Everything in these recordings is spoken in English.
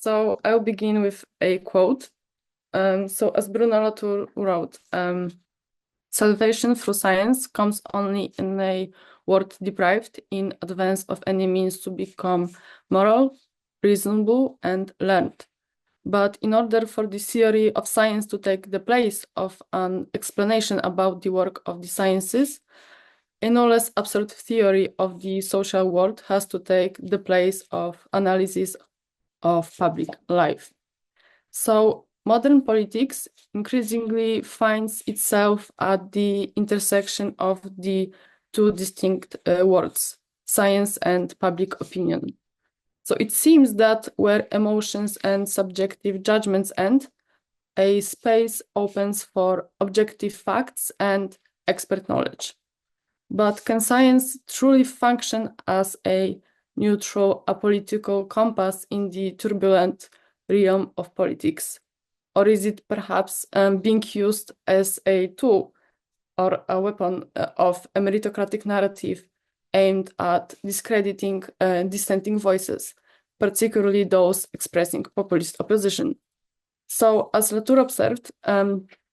So I'll begin with a quote. So as Bruno Latour wrote, salvation through science comes only in a world deprived in advance of any means to become moral, reasonable, and learned. But in order for the theory of science to take the place of an explanation about the work of the sciences, a no less absurd theory of the social world has to take the place of analysis of public life. So modern politics increasingly finds itself at the intersection of the two distinct worlds, science and public opinion. So it seems that where emotions and subjective judgments end, a space opens for objective facts and expert knowledge. But can science truly function as a neutral, apolitical compass in the turbulent realm of politics? Or is it perhaps being used as a tool or a weapon of a meritocratic narrative aimed at discrediting dissenting voices, particularly those expressing populist opposition? So, as Latour observed,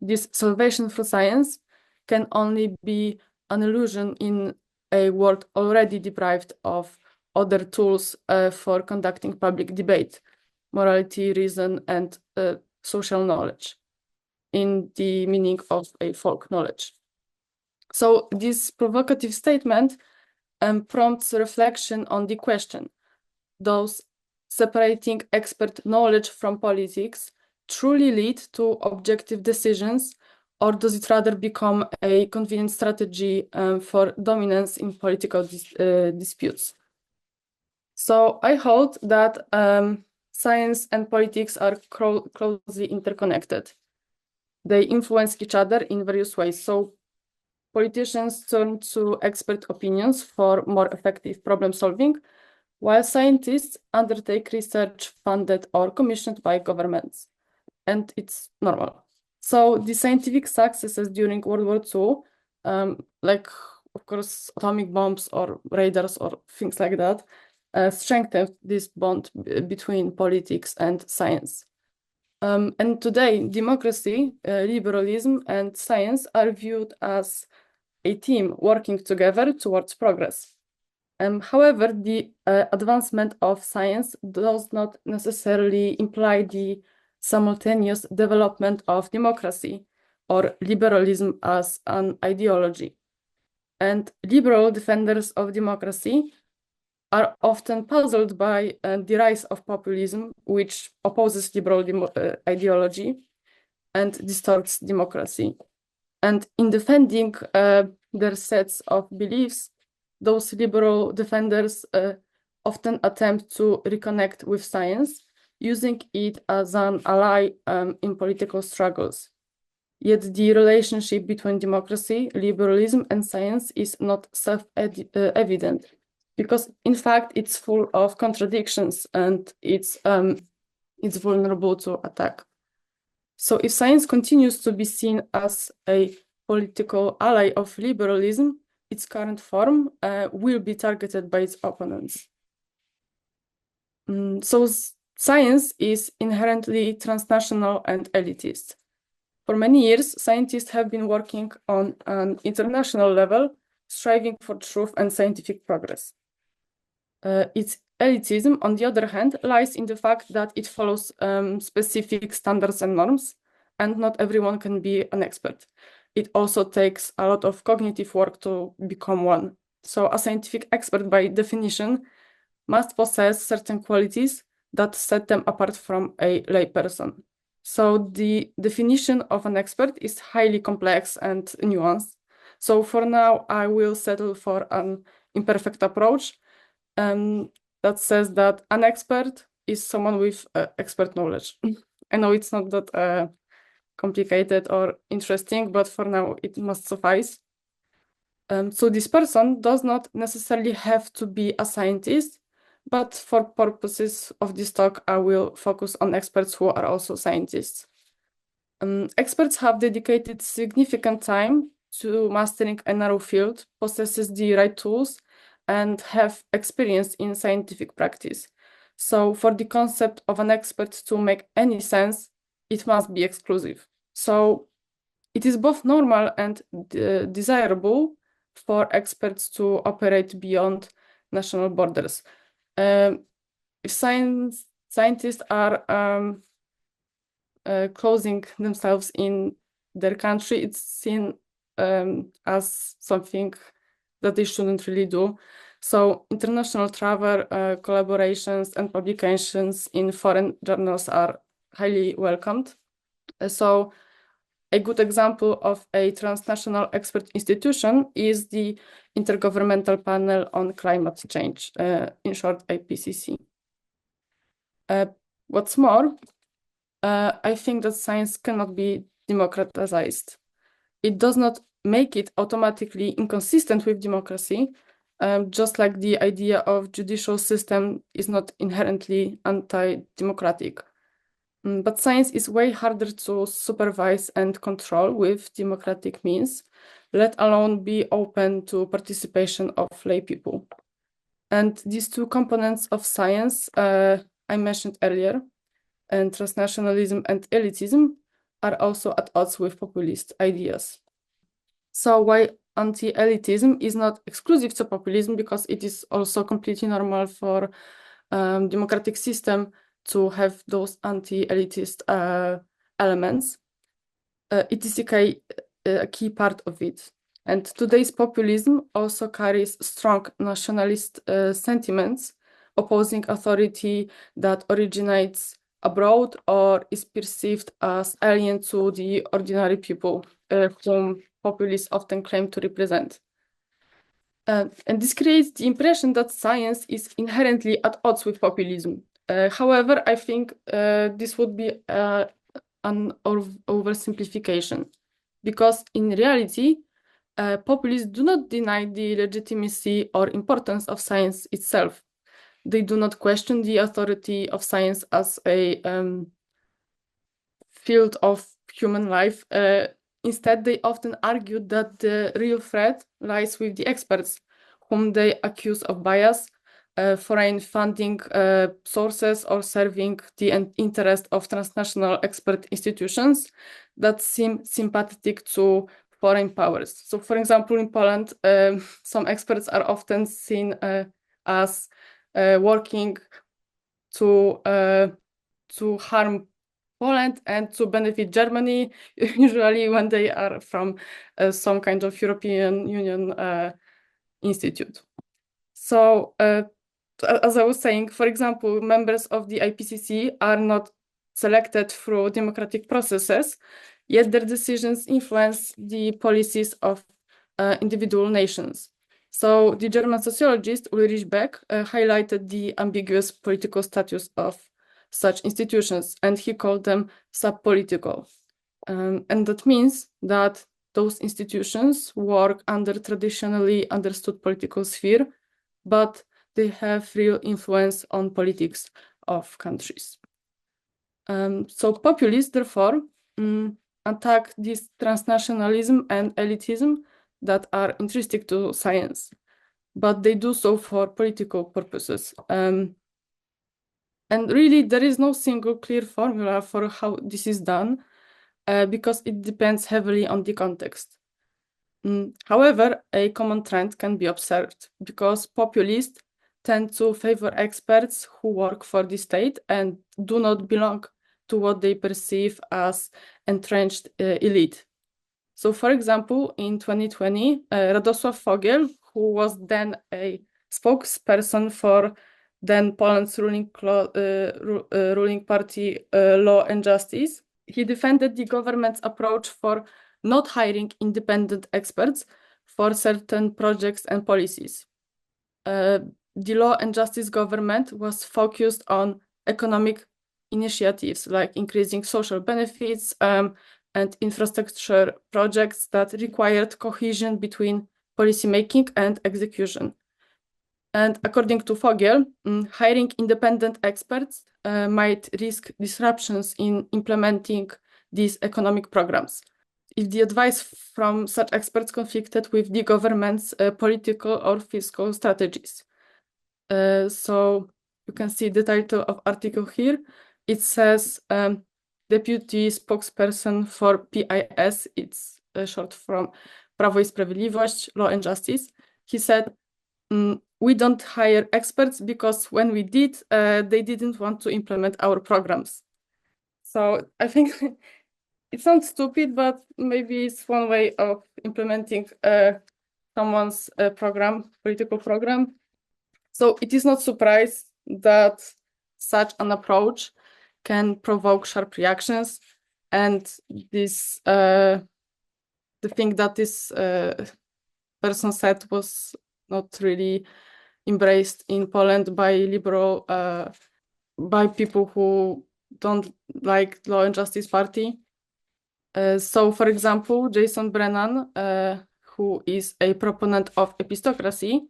this salvation through science can only be an illusion in a world already deprived of other tools for conducting public debate, morality, reason, and social knowledge, in the meaning of a folk knowledge. So this provocative statement prompts reflection on the question: does separating expert knowledge from politics truly lead to objective decisions, or does it rather become a convenient strategy for dominance in political disputes? So I hold that science and politics are closely interconnected. They influence each other in various ways. So politicians turn to expert opinions for more effective problem solving, while scientists undertake research funded or commissioned by governments. And it's normal. So the scientific successes during World War II, like, of course, atomic bombs or radars or things like that, strengthened this bond between politics and science. And today, democracy, liberalism, and science are viewed as a team working together towards progress. However, the advancement of science does not necessarily imply the simultaneous development of democracy or liberalism as an ideology. And liberal defenders of democracy are often puzzled by the rise of populism, which opposes liberal ideology and distorts democracy. And in defending their sets of beliefs, those liberal defenders often attempt to reconnect with science, using it as an ally in political struggles. Yet the relationship between democracy, liberalism, and science is not self-evident, because in fact it's full of contradictions and it's vulnerable to attack. So if science continues to be seen as a political ally of liberalism, its current form will be targeted by its opponents. So science is inherently transnational and elitist. For many years, scientists have been working on an international level, striving for truth and scientific progress. Its elitism, on the other hand, lies in the fact that it follows specific standards and norms, and not everyone can be an expert. It also takes a lot of cognitive work to become one. So a scientific expert, by definition, must possess certain qualities that set them apart from a layperson. So the definition of an expert is highly complex and nuanced. So for now, I will settle for an imperfect approach that says that an expert is someone with expert knowledge. I know it's not that complicated or interesting, but for now it must suffice. So this person does not necessarily have to be a scientist, but for purposes of this talk, I will focus on experts who are also scientists. Experts have dedicated significant time to mastering a narrow field, possesses the right tools, and have experience in scientific practice. So for the concept of an expert to make any sense, it must be exclusive. So it is both normal and desirable for experts to operate beyond national borders. If scientists are closing themselves in their country, it's seen as something that they shouldn't really do. So international travel, collaborations, and publications in foreign journals are highly welcomed. So a good example of a transnational expert institution is the Intergovernmental Panel on Climate Change, in short, IPCC. What's more, I think that science cannot be democratized. It does not make it automatically inconsistent with democracy, just like the idea of judicial system is not inherently anti-democratic. But science is way harder to supervise and control with democratic means, let alone be open to participation of lay people. And these two components of science I mentioned earlier, and transnationalism and elitism, are also at odds with populist ideas. So while anti-elitism is not exclusive to populism, because it is also completely normal for democratic system to have those anti-elitist elements, it is a key part of it. And today's populism also carries strong nationalist sentiments, opposing authority that originates abroad or is perceived as alien to the ordinary people whom populists often claim to represent. And this creates the impression that science is inherently at odds with populism. However, I think this would be an oversimplification, because in reality, populists do not deny the legitimacy or importance of science itself. They do not question the authority of science as a field of human life. Instead, they often argue that the real threat lies with the experts, whom they accuse of bias, foreign funding sources, or serving the interest of transnational expert institutions that seem sympathetic to foreign powers. So, for example, in Poland, some experts are often seen as working to harm Poland and to benefit Germany, usually when they are from some kind of European Union institute. So, as I was saying, for example, members of the IPCC are not selected through democratic processes, yet their decisions influence the policies of individual nations. So the German sociologist Ulrich Beck highlighted the ambiguous political status of such institutions, and he called them subpolitical. And that means that those institutions work under traditionally understood political sphere, but they have real influence on politics of countries. So populists, therefore, attack this transnationalism and elitism that are intrinsic to science, but they do so for political purposes. And really, there is no single clear formula for how this is done, because it depends heavily on the context. However, a common trend can be observed, because populists tend to favor experts who work for the state and do not belong to what they perceive as entrenched elite. So, for example, in 2020, Radosław Fogel, who was then a spokesperson for then Poland's ruling party, Law and Justice, he defended the government's approach for not hiring independent experts for certain projects and policies. The Law and Justice government was focused on economic initiatives like increasing social benefits and infrastructure projects that required cohesion between policymaking and execution. And according to Fogel, hiring independent experts might risk disruptions in implementing these economic programs if the advice from such experts conflicted with the government's political or fiscal strategies. So you can see the title of article here. It says Deputy Spokesperson for PIS, it's short from Prawo i Sprawiedliwość, Law and Justice. He said, we don't hire experts because when we did, they didn't want to implement our programs. So I think it sounds stupid, but maybe it's one way of implementing someone's political program. So it is not surprise that such an approach can provoke sharp reactions, and this the thing that this person said was not really embraced in Poland by liberal by people who don't like Law and Justice Party. So, for example, Jason Brennan, who is a proponent of epistocracy,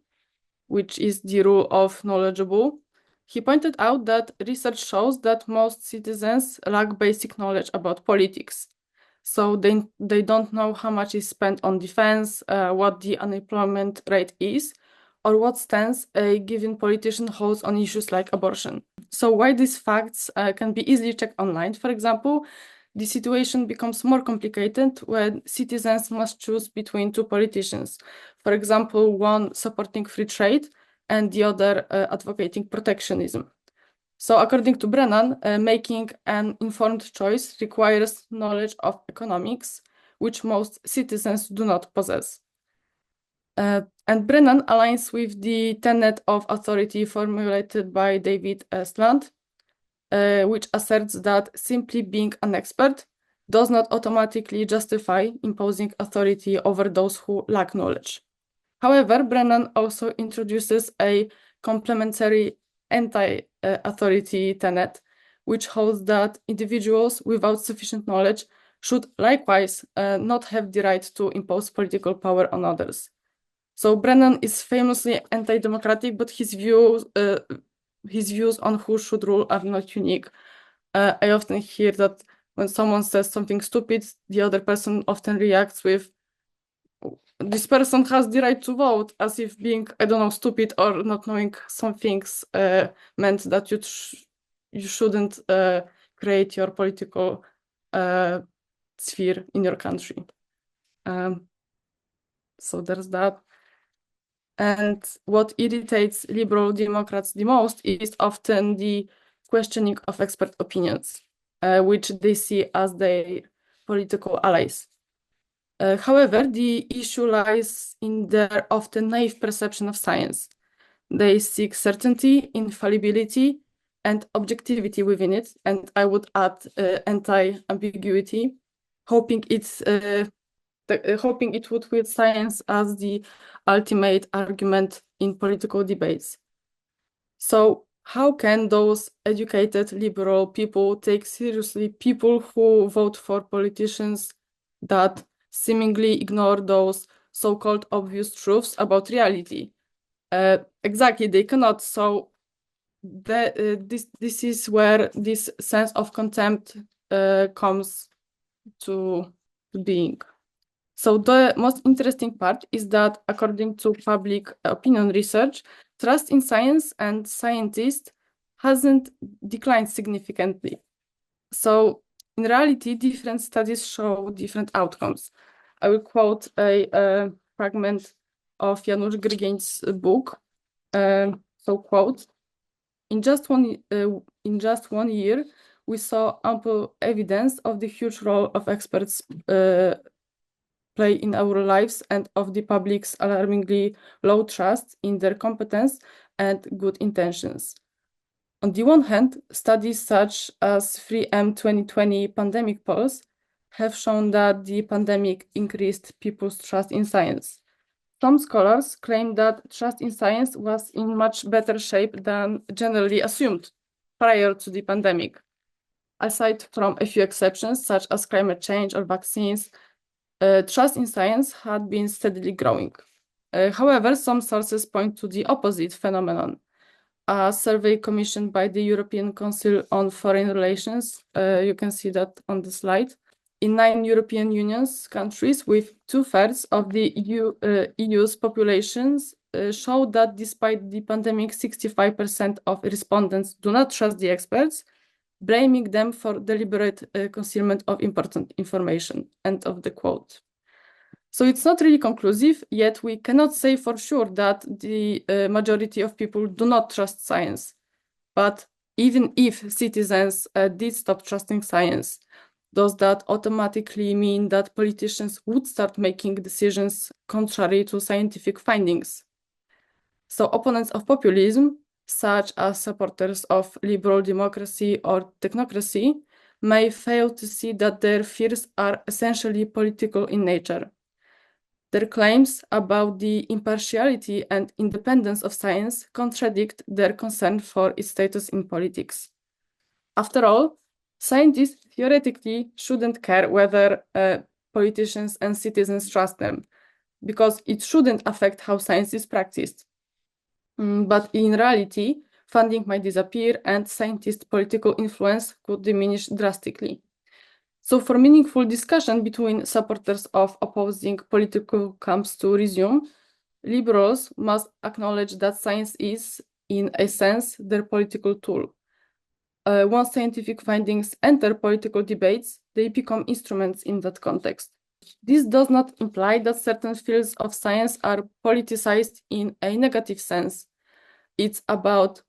which is the rule of knowledgeable, he pointed out that research shows that most citizens lack basic knowledge about politics. So they don't know how much is spent on defense, what the unemployment rate is, or what stance a given politician holds on issues like abortion. So while these facts can be easily checked online, for example, the situation becomes more complicated when citizens must choose between two politicians. For example, one supporting free trade and the other advocating protectionism. So according to Brennan, making an informed choice requires knowledge of economics, which most citizens do not possess. And Brennan aligns with the tenet of authority formulated by David Estland, which asserts that simply being an expert does not automatically justify imposing authority over those who lack knowledge. However, Brennan also introduces a complementary anti-authority tenet, which holds that individuals without sufficient knowledge should likewise not have the right to impose political power on others. So Brennan is famously anti-democratic, but his views on who should rule are not unique. I often hear that when someone says something stupid, the other person often reacts with, this person has the right to vote, as if being, I don't know, stupid or not knowing some things meant that you shouldn't create your political sphere in your country. So there's that. And what irritates liberal Democrats the most is often the questioning of expert opinions, which they see as their political allies. However, the issue lies in their often naive perception of science. They seek certainty, infallibility, and objectivity within it, and I would add anti-ambiguity, hoping it would wield science as the ultimate argument in political debates. So how can those educated liberal people take seriously people who vote for politicians that seemingly ignore those so-called obvious truths about reality? Exactly, they cannot. So this is where this sense of contempt comes to being. So the most interesting part is that according to public opinion research, trust in science and scientists hasn't declined significantly. So in reality, different studies show different outcomes. I will quote a fragment of Janusz Grygiń's book. So quote, in just one year, we saw ample evidence of the huge role of experts play in our lives and of the public's alarmingly low trust in their competence and good intentions. On the one hand, studies such as 3M 2020 pandemic polls have shown that the pandemic increased people's trust in science. Some scholars claim that trust in science was in much better shape than generally assumed prior to the pandemic. Aside from a few exceptions, such as climate change or vaccines, trust in science had been steadily growing. However, some sources point to the opposite phenomenon. A survey commissioned by the European Council on Foreign Relations, you can see that on the slide, in 9 European Union countries with 2/3 of the EU's populations showed that despite the pandemic, 65% of respondents do not trust the experts, blaming them for deliberate concealment of important information. End of the quote. So it's not really conclusive, yet we cannot say for sure that the majority of people do not trust science. But even if citizens did stop trusting science, does that automatically mean that politicians would start making decisions contrary to scientific findings? So opponents of populism, such as supporters of liberal democracy or technocracy, may fail to see that their fears are essentially political in nature. Their claims about the impartiality and independence of science contradict their concern for its status in politics. After all, scientists theoretically shouldn't care whether politicians and citizens trust them, because it shouldn't affect how science is practiced. But in reality, funding might disappear and scientists' political influence could diminish drastically. So for meaningful discussion between supporters of opposing political camps to resume, liberals must acknowledge that science is, in a sense, their political tool. Once scientific findings enter political debates, they become instruments in that context. This does not imply that certain fields of science are politicized in a negative sense. It's about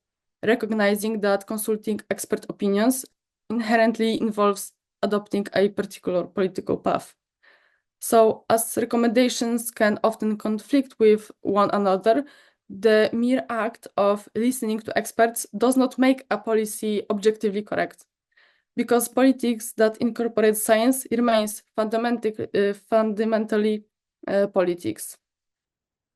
recognizing that consulting expert opinions inherently involves adopting a particular political path. So, as recommendations can often conflict with one another, the mere act of listening to experts does not make a policy objectively correct, because politics that incorporate science remains fundamentally politics.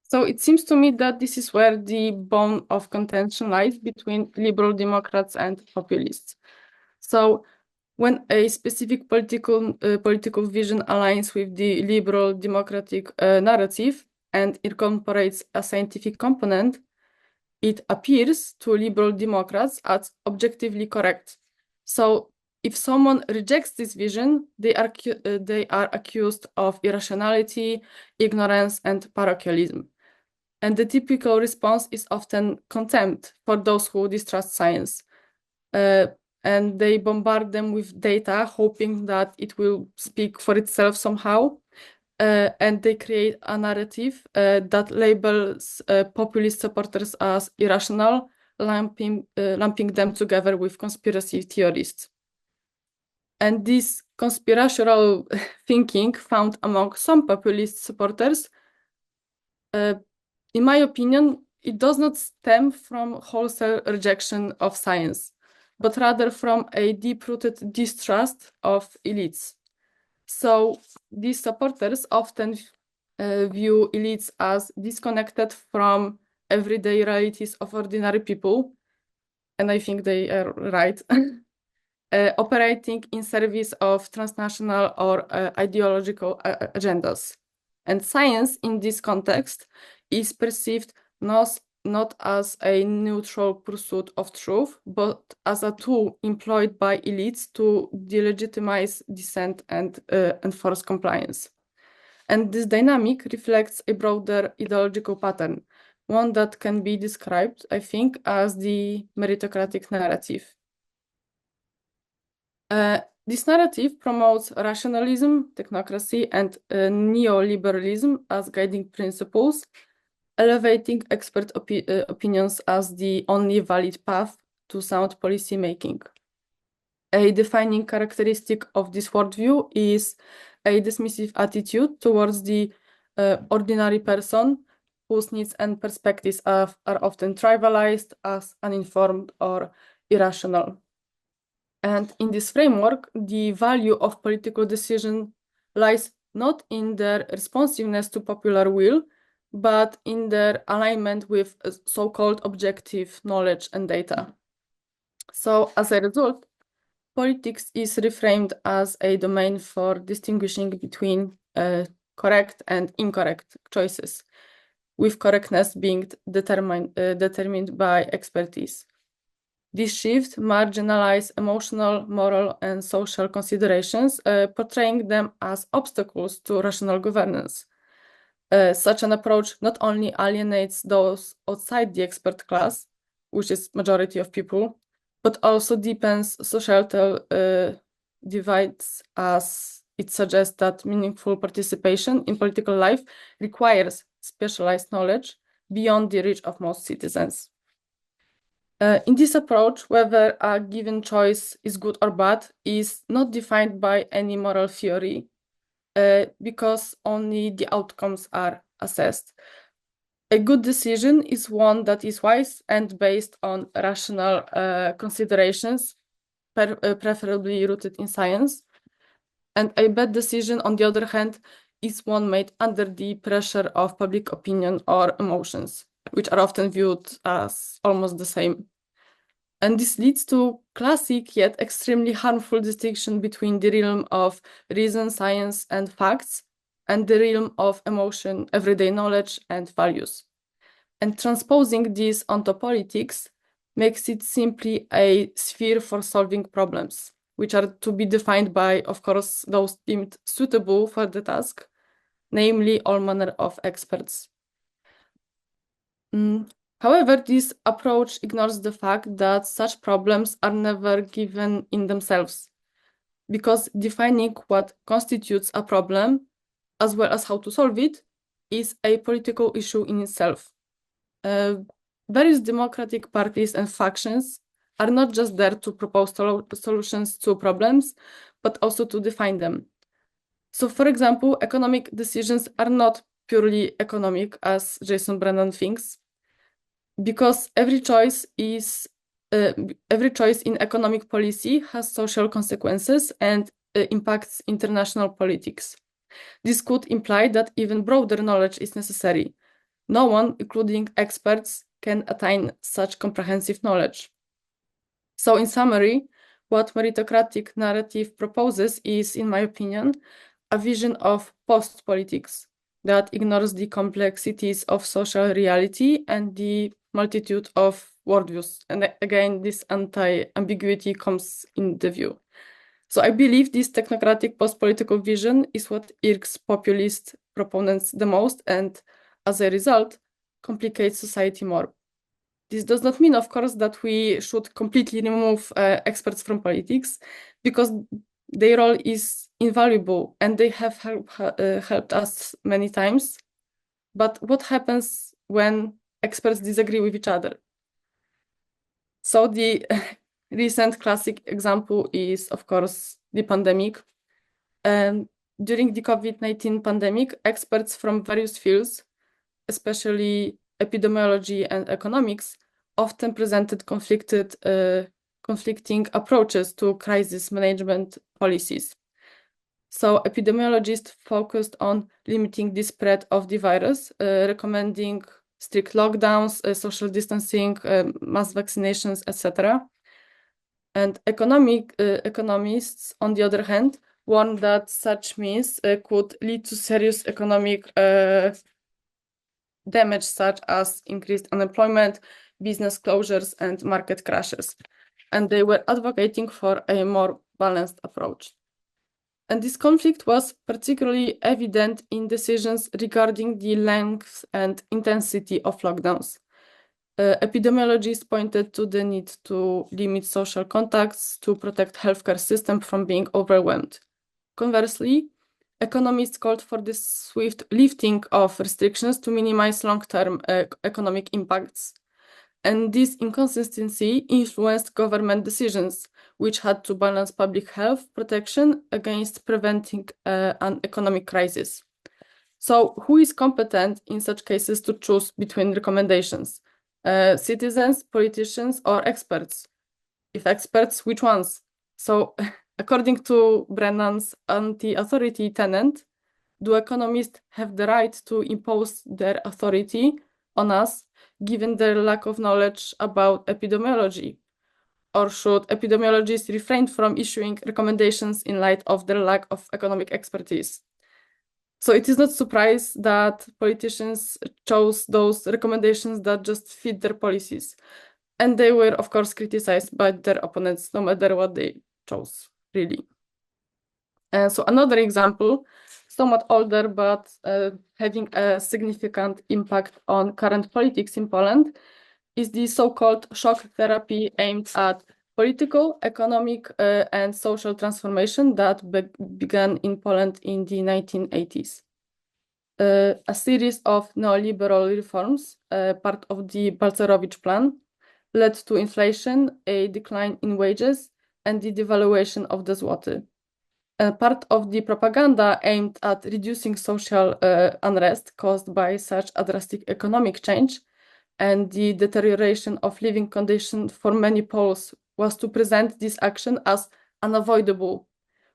So it seems to me that this is where the bone of contention lies between liberal Democrats and populists. So when a specific political vision aligns with the liberal democratic narrative and incorporates a scientific component, it appears to liberal Democrats as objectively correct. So if someone rejects this vision, they are accused of irrationality, ignorance, and parochialism. And the typical response is often contempt for those who distrust science. And they bombard them with data, hoping that it will speak for itself somehow. And they create a narrative that labels populist supporters as irrational, lumping them together with conspiracy theorists. And this conspiratorial thinking found among some populist supporters, in my opinion, it does not stem from wholesale rejection of science, but rather from a deep-rooted distrust of elites. So these supporters often view elites as disconnected from everyday realities of ordinary people, and I think they are right, operating in service of transnational or ideological agendas. And science in this context is perceived not as a neutral pursuit of truth, but as a tool employed by elites to delegitimize dissent and enforce compliance. And this dynamic reflects a broader ideological pattern, one that can be described, I think, as the meritocratic narrative. This narrative promotes rationalism, technocracy, and neoliberalism as guiding principles, elevating expert opinions as the only valid path to sound policy making. A defining characteristic of this worldview is a dismissive attitude towards the ordinary person, whose needs and perspectives are often trivialized as uninformed or irrational. And in this framework, the value of political decision lies not in their responsiveness to popular will, but in their alignment with so-called objective knowledge and data. So as a result, politics is reframed as a domain for distinguishing between correct and incorrect choices, with correctness being determined by expertise. This shift marginalizes emotional, moral, and social considerations, portraying them as obstacles to rational governance. Such an approach not only alienates those outside the expert class, which is majority of people, but also deepens societal divides, as it suggests that meaningful participation in political life requires specialized knowledge beyond the reach of most citizens. In this approach, whether a given choice is good or bad is not defined by any moral theory, because only the outcomes are assessed. A good decision is one that is wise and based on rational considerations, preferably rooted in science. And a bad decision, on the other hand, is one made under the pressure of public opinion or emotions, which are often viewed as almost the same. And this leads to classic yet extremely harmful distinction between the realm of reason, science, and facts, and the realm of emotion, everyday knowledge, and values. And transposing this onto politics makes it simply a sphere for solving problems, which are to be defined by, of course, those deemed suitable for the task, namely all manner of experts. However, this approach ignores the fact that such problems are never given in themselves, because defining what constitutes a problem, as well as how to solve it, is a political issue in itself. Various democratic parties and factions are not just there to propose solutions to problems, but also to define them. So, for example, economic decisions are not purely economic, as Jason Brennan thinks, because every choice in economic policy has social consequences and impacts international politics. This could imply that even broader knowledge is necessary. No one, including experts, can attain such comprehensive knowledge. So, in summary, what meritocratic narrative proposes is, in my opinion, a vision of post-politics that ignores the complexities of social reality and the multitude of worldviews. And again, this anti-ambiguity comes in the view. So I believe this technocratic post-political vision is what irks populist proponents the most, and as a result, complicates society more. This does not mean, of course, that we should completely remove experts from politics, because their role is invaluable and they have helped us many times. But what happens when experts disagree with each other? So the recent classic example is, of course, the pandemic. During the COVID-19 pandemic, experts from various fields, especially epidemiology and economics, often presented conflicting approaches to crisis management policies. So epidemiologists focused on limiting the spread of the virus, recommending strict lockdowns, social distancing, mass vaccinations, etc. And economists, on the other hand, warned that such means could lead to serious economic damage, such as increased unemployment, business closures, and market crashes. And they were advocating for a more balanced approach. And this conflict was particularly evident in decisions regarding the length and intensity of lockdowns. Epidemiologists pointed to the need to limit social contacts to protect healthcare system from being overwhelmed. Conversely, economists called for the swift lifting of restrictions to minimize long-term economic impacts. And this inconsistency influenced government decisions, which had to balance public health protection against preventing an economic crisis. So who is competent in such cases to choose between recommendations? Citizens, politicians, or experts? If experts, which ones? So according to Brennan's anti-authority tenet, do economists have the right to impose their authority on us, given their lack of knowledge about epidemiology? Or should epidemiologists refrain from issuing recommendations in light of their lack of economic expertise? So it is not surprise that politicians chose those recommendations that just fit their policies. And they were, of course, criticized by their opponents, no matter what they chose, really. So another example, somewhat older, but having a significant impact on current politics in Poland, is the so-called shock therapy aimed at political, economic, and social transformation that began in Poland in the 1980s. A series of neoliberal reforms, part of the Balcerowicz plan, led to inflation, a decline in wages, and the devaluation of the zloty. Part of the propaganda aimed at reducing social unrest caused by such a drastic economic change and the deterioration of living conditions for many Poles was to present this action as unavoidable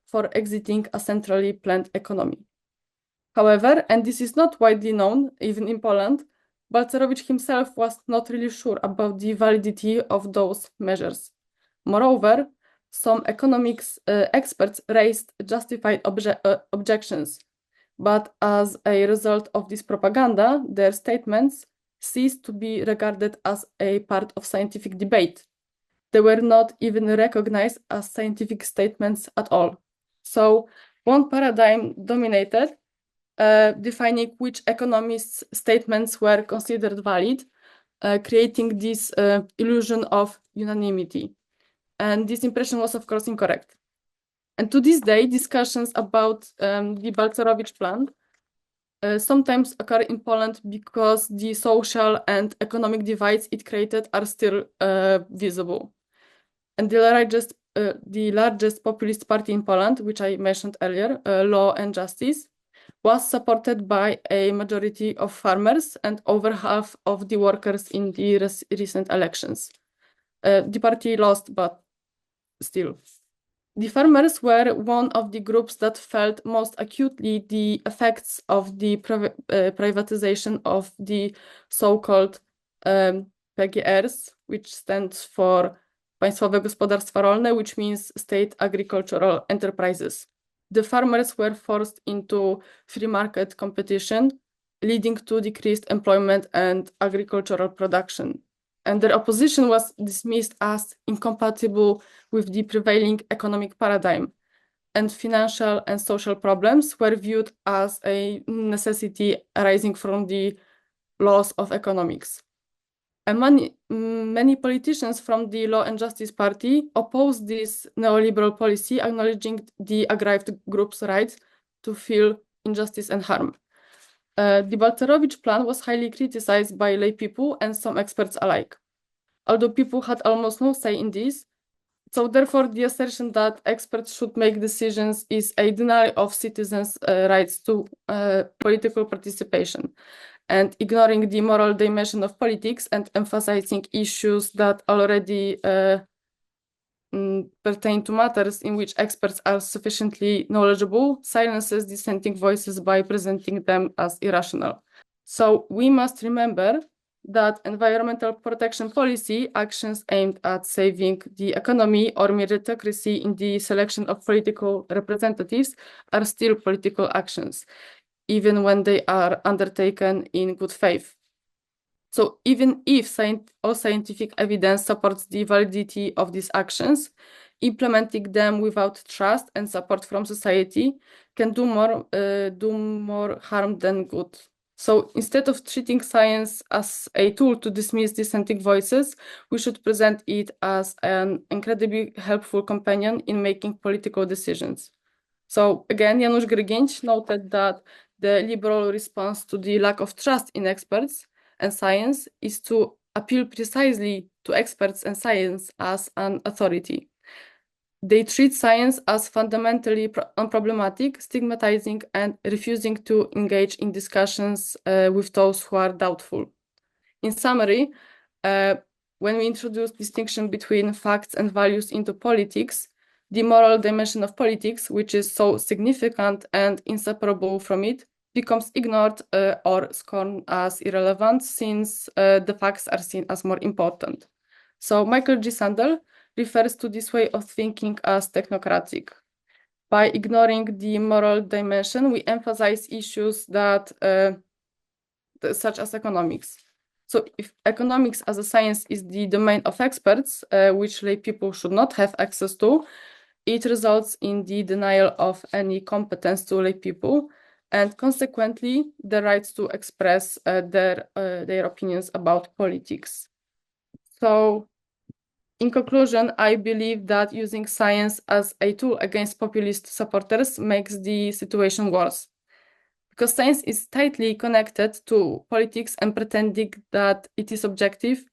for exiting a centrally planned economy. However, and this is not widely known, even in Poland, Balcerowicz himself was not really sure about the validity of those measures. Moreover, some economics experts raised justified objections, but as a result of this propaganda, their statements ceased to be regarded as a part of scientific debate. They were not even recognized as scientific statements at all. So one paradigm dominated, defining which economists' statements were considered valid, creating this illusion of unanimity. And this impression was, of course, incorrect. And to this day, discussions about the Balcerowicz plan sometimes occur in Poland because the social and economic divides it created are still visible. And the largest populist party in Poland, which I mentioned earlier, Law and Justice, was supported by a majority of farmers and over half of the workers in the recent elections. The party lost, but still. The farmers were one of the groups that felt most acutely the effects of the privatization of the so-called PGRs, which stands for Państwowe Gospodarstwa Rolne, which means State Agricultural Enterprises. The farmers were forced into free market competition, leading to decreased employment and agricultural production. And their opposition was dismissed as incompatible with the prevailing economic paradigm, and financial and social problems were viewed as a necessity arising from the laws of economics. And many politicians from the Law and Justice Party opposed this neoliberal policy, acknowledging the aggrieved group's rights to feel injustice and harm. The Balcerowicz plan was highly criticized by lay people and some experts alike, although people had almost no say in this. So therefore, the assertion that experts should make decisions is a denial of citizens' rights to political participation, and ignoring the moral dimension of politics and emphasizing issues that already pertain to matters in which experts are sufficiently knowledgeable, silences dissenting voices by presenting them as irrational. So we must remember that environmental protection policy actions aimed at saving the economy or meritocracy in the selection of political representatives are still political actions, even when they are undertaken in good faith. So even if all scientific evidence supports the validity of these actions, implementing them without trust and support from society can do more harm than good. So instead of treating science as a tool to dismiss dissenting voices, we should present it as an incredibly helpful companion in making political decisions. So again, Janusz Grygięć noted that the liberal response to the lack of trust in experts and science is to appeal precisely to experts and science as an authority. They treat science as fundamentally unproblematic, stigmatizing and refusing to engage in discussions with those who are doubtful. In summary, when we introduce distinction between facts and values into politics, the moral dimension of politics, which is so significant and inseparable from it, becomes ignored or scorned as irrelevant, since the facts are seen as more important. So Michael G. Sandel refers to this way of thinking as technocratic. By ignoring the moral dimension, we emphasize issues that such as economics. So if economics as a science is the domain of experts, which lay people should not have access to, it results in the denial of any competence to lay people, and consequently the rights to express their opinions about politics. So in conclusion, I believe that using science as a tool against populist supporters makes the situation worse, because science is tightly connected to politics, and pretending that it is objective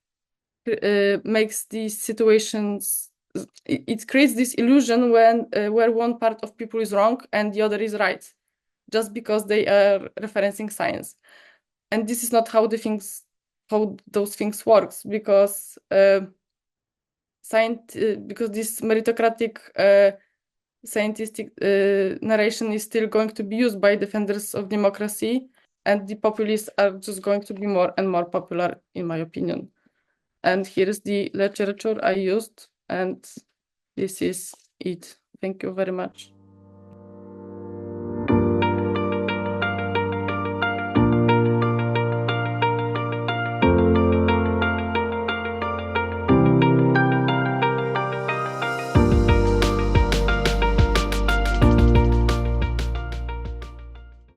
makes these situations, it creates this illusion where one part of people is wrong and the other is right, just because they are referencing science. And this is not how those things works, because because this meritocratic scientific narration is still going to be used by defenders of democracy, and the populists are just going to be more and more popular, in my opinion. And here is the literature I used, and this is it. Thank you very much.